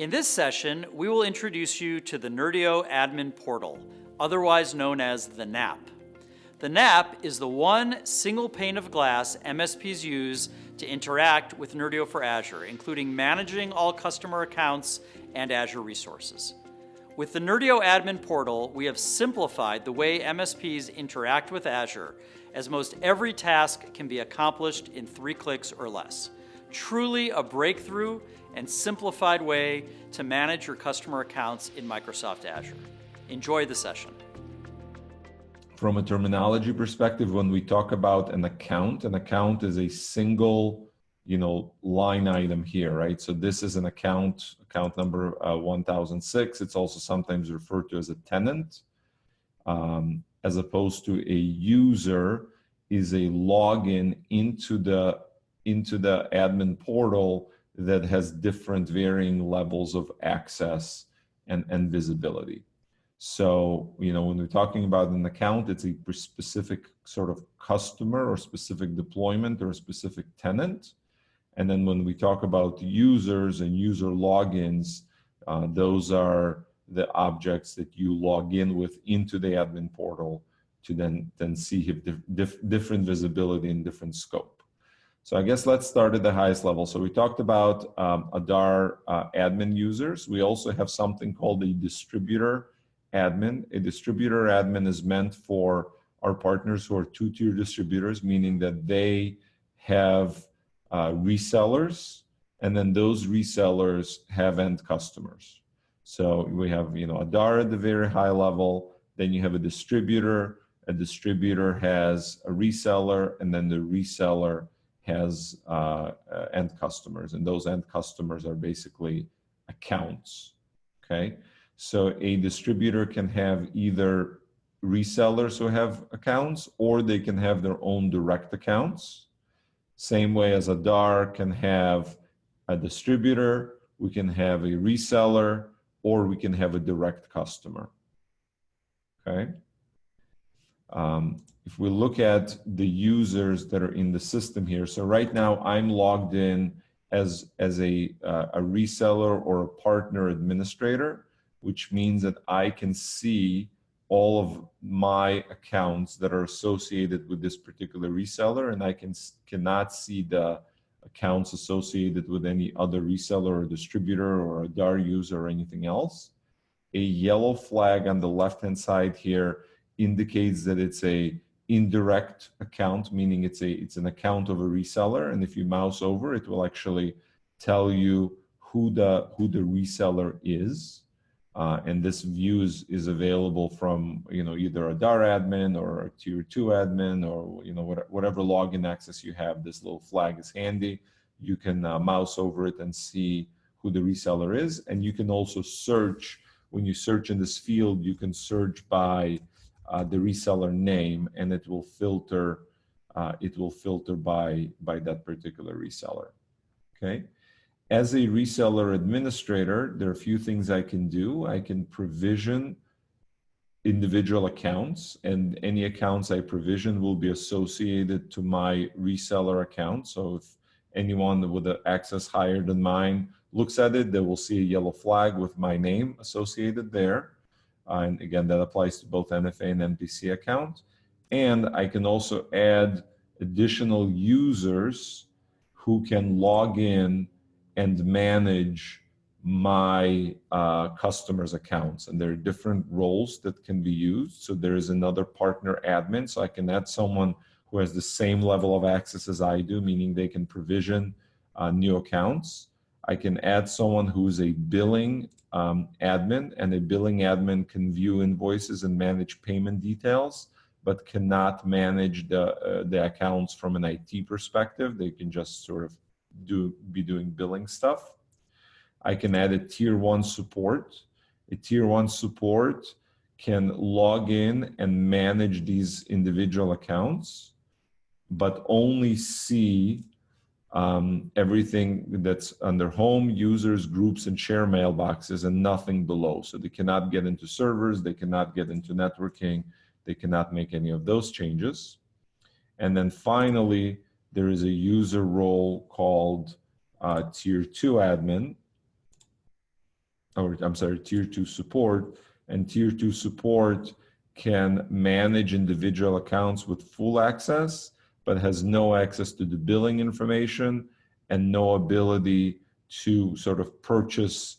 In this session, we will introduce you to the Nerdio Admin Portal, otherwise known as the NAP. The NAP is the one single pane of glass MSPs use to interact with Nerdio for Azure, including managing all customer accounts and Azure resources. With the Nerdio Admin Portal, we have simplified the way MSPs interact with Azure, as most every task can be accomplished in 3 clicks or less. Truly a breakthrough and simplified way to manage your customer accounts in Microsoft Azure. Enjoy the session. From a terminology perspective, when we talk about an account is a single, line item here, right? So this is an account number 1006. It's also sometimes referred to as a tenant, as opposed to a user is a login into the admin portal that has different varying levels of access and visibility. So, when we're talking about an account, it's a specific sort of customer or specific deployment or a specific tenant. And then when we talk about users and user logins, those are the objects that you log in with into the admin portal to then see different visibility and different scope. So I guess let's start at the highest level. So we talked about Azure admin users. We also have something called a Distributor Admin. A Distributor Admin is meant for our partners who are 2-tier distributors, meaning that they have resellers, and then those resellers have end customers. So we have, Azure at the very high level, then you have a distributor has a reseller, and then the reseller has end customers, and those end customers are basically accounts, okay? So a distributor can have either resellers who have accounts, or they can have their own direct accounts. Same way as Azure can have a distributor, we can have a reseller, or we can have a direct customer, okay? If we look at the users that are in the system here, so right now I'm logged in as a reseller or a partner administrator, which means that I can see all of my accounts that are associated with this particular reseller, and I cannot see the accounts associated with any other reseller or distributor or a Azure user or anything else. A yellow flag on the left-hand side here indicates that it's a indirect account, meaning it's an account of a reseller, and if you mouse over, it will actually tell you who the reseller is. And this view is available from either a Azure admin or a tier 2 admin, or whatever login access you have. This little flag is handy. You can mouse over it and see who the reseller is, and you can also search. When you search in this field, you can search by the reseller name, and it will filter by that particular reseller. Okay. As a reseller administrator, there are a few things I can do. I can provision individual accounts, and any accounts I provision will be associated to my reseller account. So if anyone with an access higher than mine looks at it, they will see a yellow flag with my name associated there. And again, that applies to both NFA and NPC account. And I can also add additional users who can log in and manage my customers' accounts. And there are different roles that can be used. So there is another partner admin. So I can add someone who has the same level of access as I do, meaning they can provision new accounts. I can add someone who's a billing admin, and a billing admin can view invoices and manage payment details, but cannot manage the accounts from an IT perspective. They can just sort of be doing billing stuff. I can add a tier 1 support. A tier 1 support can log in and manage these individual accounts, but only see everything that's under home, users, groups, and share mailboxes, and nothing below. So they cannot get into servers, they cannot get into networking, they cannot make any of those changes. And then finally, there is a user role called tier 2 admin. or I'm sorry, tier 2 support. And tier 2 support can manage individual accounts with full access, but has no access to the billing information and no ability to sort of purchase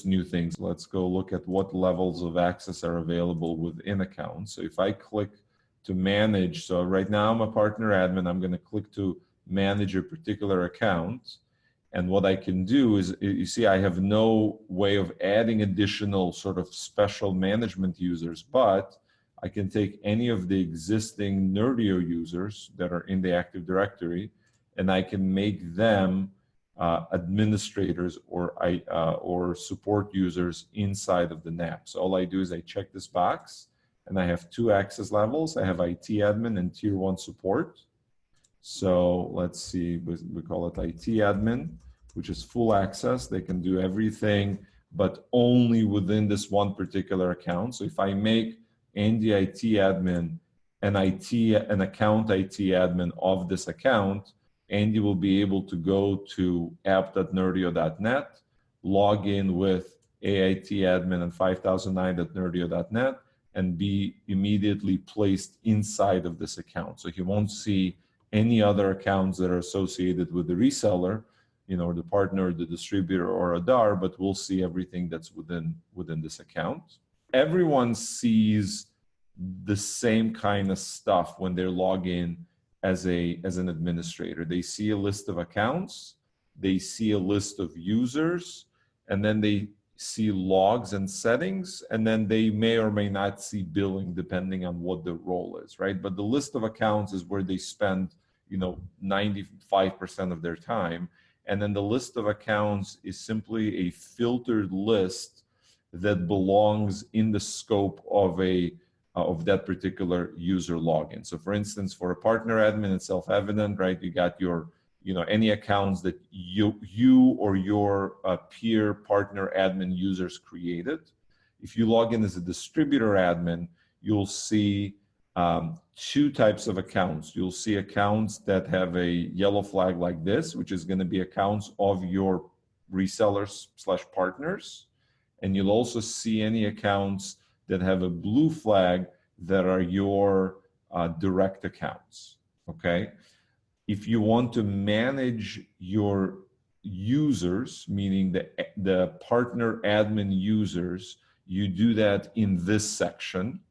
new things. Let's go look at what levels of access are available within accounts. So if I click to manage, so right now I'm a partner admin, I'm going to click to manage a particular account. And what I can do is, you see, I have no way of adding additional sort of special management users, but I can take any of the existing Nerdio users that are in the Active Directory, and I can make them administrators or support users inside of the NAP. So all I do is I check this box, and I have 2 access levels. I have IT admin and tier 1 support. So let's see, we call it IT admin, which is full access. They can do everything, but only within this one particular account. So if I make Andy IT admin an account IT admin of this account, Andy will be able to go to app.nerdio.net, log in with AIT admin and 5009.nerdio.net, and be immediately placed inside of this account. So he won't see any other accounts that are associated with the reseller, or the partner, the distributor, or a DAR, but we'll see everything that's within this account. Everyone sees the same kind of stuff when they log in as an administrator. They see a list of accounts, they see a list of users, and then they see logs and settings, and then they may or may not see billing depending on what the role is, right? But the list of accounts is where they spend 95% of their time. And then the list of accounts is simply a filtered list that belongs in the scope of that particular user login. So for instance, for a partner admin, it's self-evident, right? You got your, any accounts that you or your peer partner admin users created. If you log in as a distributor admin, you'll see 2 types of accounts. You'll see accounts that have a yellow flag like this, which is going to be accounts of your resellers/partners. And you'll also see any accounts that have a blue flag that are your direct accounts, okay? If you want to manage your users, meaning the partner admin users, you do that in this section,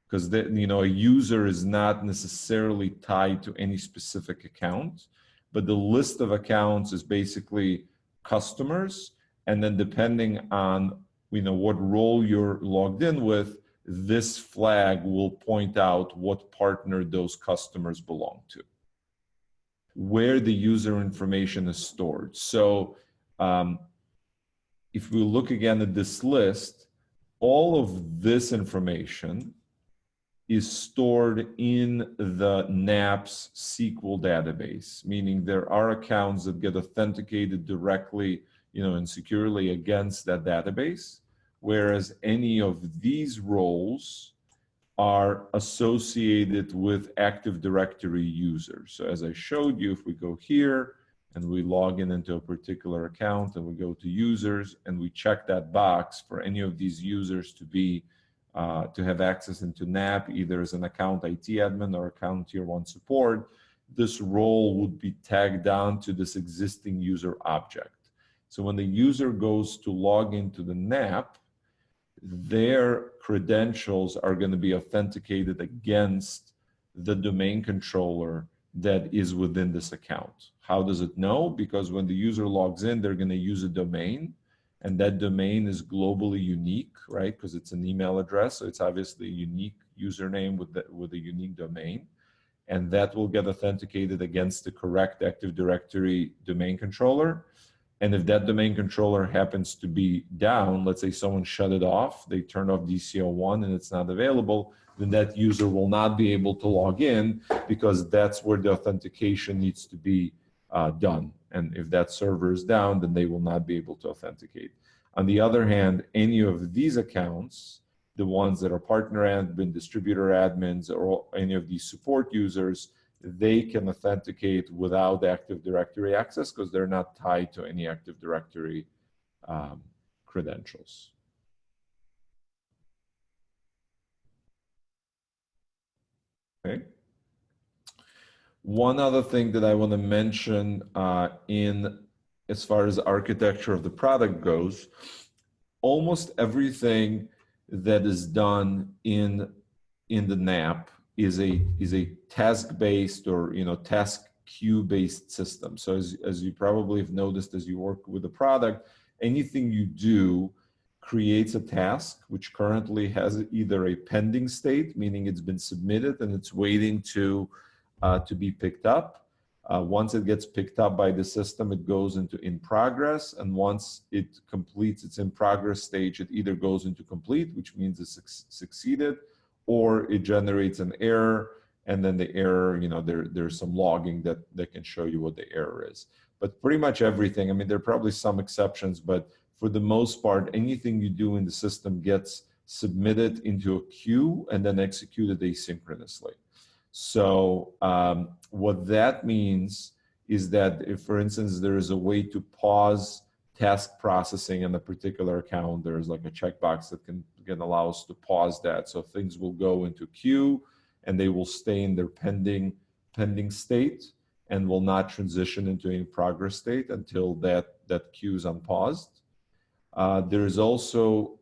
because a user is not necessarily tied to any specific account, but the list of accounts is basically customers, and then depending on what role you're logged in with, this flag will point out what partner those customers belong to, where the user information is stored. So if we look again at this list, all of this information is stored in the NAP's SQL database, meaning there are accounts that get authenticated directly, and securely against that database, whereas any of these roles are associated with Active Directory users. So as I showed you, if we go here and we log into a particular account and we go to users and we check that box for any of these users to have access into NAP, either as an account IT admin or account tier 1 support, this role would be tagged down to this existing user object. So when the user goes to log into the NAP, their credentials are going to be authenticated against the domain controller that is within this account. How does it know? Because when the user logs in, they're going to use a domain, and that domain is globally unique, right? Because it's an email address, so it's obviously a unique username with a unique domain, and that will get authenticated against the correct Active Directory domain controller. And if that domain controller happens to be down, let's say someone shut it off, they turn off DC01 and it's not available, then that user will not be able to log in, because that's where the authentication needs to be done. And if that server is down, then they will not be able to authenticate. On the other hand, any of these accounts, the ones that are partner admin, distributor admins, or any of these support users, they can authenticate without Active Directory access because they're not tied to any Active Directory credentials. Okay. One other thing that I want to mention as far as architecture of the product goes, almost everything that is done in the NAP is a task-based or task queue-based system. So as you probably have noticed as you work with the product, anything you do creates a task which currently has either a pending state, meaning it's been submitted and it's waiting to be picked up. Once it gets picked up by the system, it goes into in progress, and once it completes its in progress stage, it either goes into complete, which means it succeeded, or it generates an error, and then the error, there's some logging that can show you what the error is. But pretty much everything, I mean, there are probably some exceptions, but for the most part, anything you do in the system gets submitted into a queue and then executed asynchronously. So what that means is that if, for instance, there is a way to pause task processing in a particular account, there's like a checkbox that can allow us to pause that. So things will go into queue and they will stay in their pending state and will not transition into a progress state until that queue is unpaused. There's also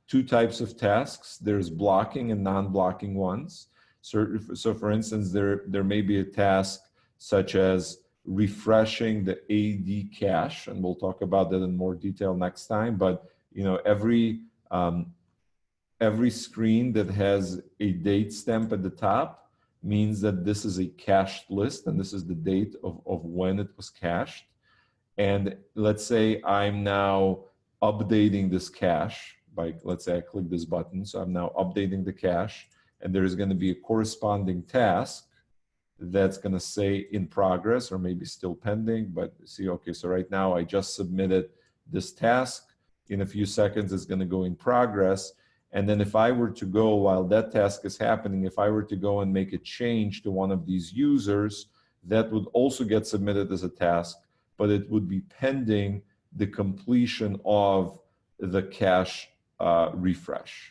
two types of tasks. There's blocking and non-blocking ones. So for instance, there may be a task such as refreshing the AD cache, and we'll talk about that in more detail next time. But every screen that has a date stamp at the top means that this is a cached list, and this is the date of when it was cached. And let's say I'm now updating this cache by, let's say I click this button, so I'm now updating the cache, and there's going to be a corresponding task that's going to say in progress or maybe still pending, but see, okay, so right now I just submitted this task. In a few seconds, it's going to go in progress. And then if I were to go, while that task is happening, if I were to go and make a change to one of these users, that would also get submitted as a task, but it would be pending the completion of the cache refresh.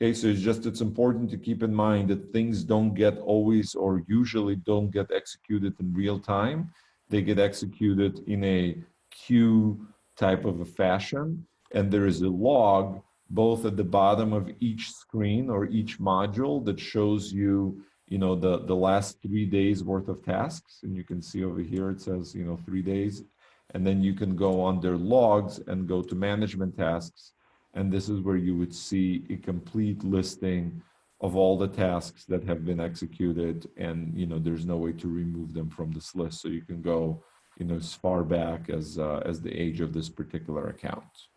Okay, so it's important to keep in mind that things don't get always or usually don't get executed in real time. They get executed in a queue type of a fashion, and there is a log both at the bottom of each screen or each module that shows you, the last 3 days worth of tasks. And you can see over here it says, 3 days, and then you can go under logs and go to management tasks. And this is where you would see a complete listing of all the tasks that have been executed, and there's no way to remove them from this list. So you can go as far back as the age of this particular account.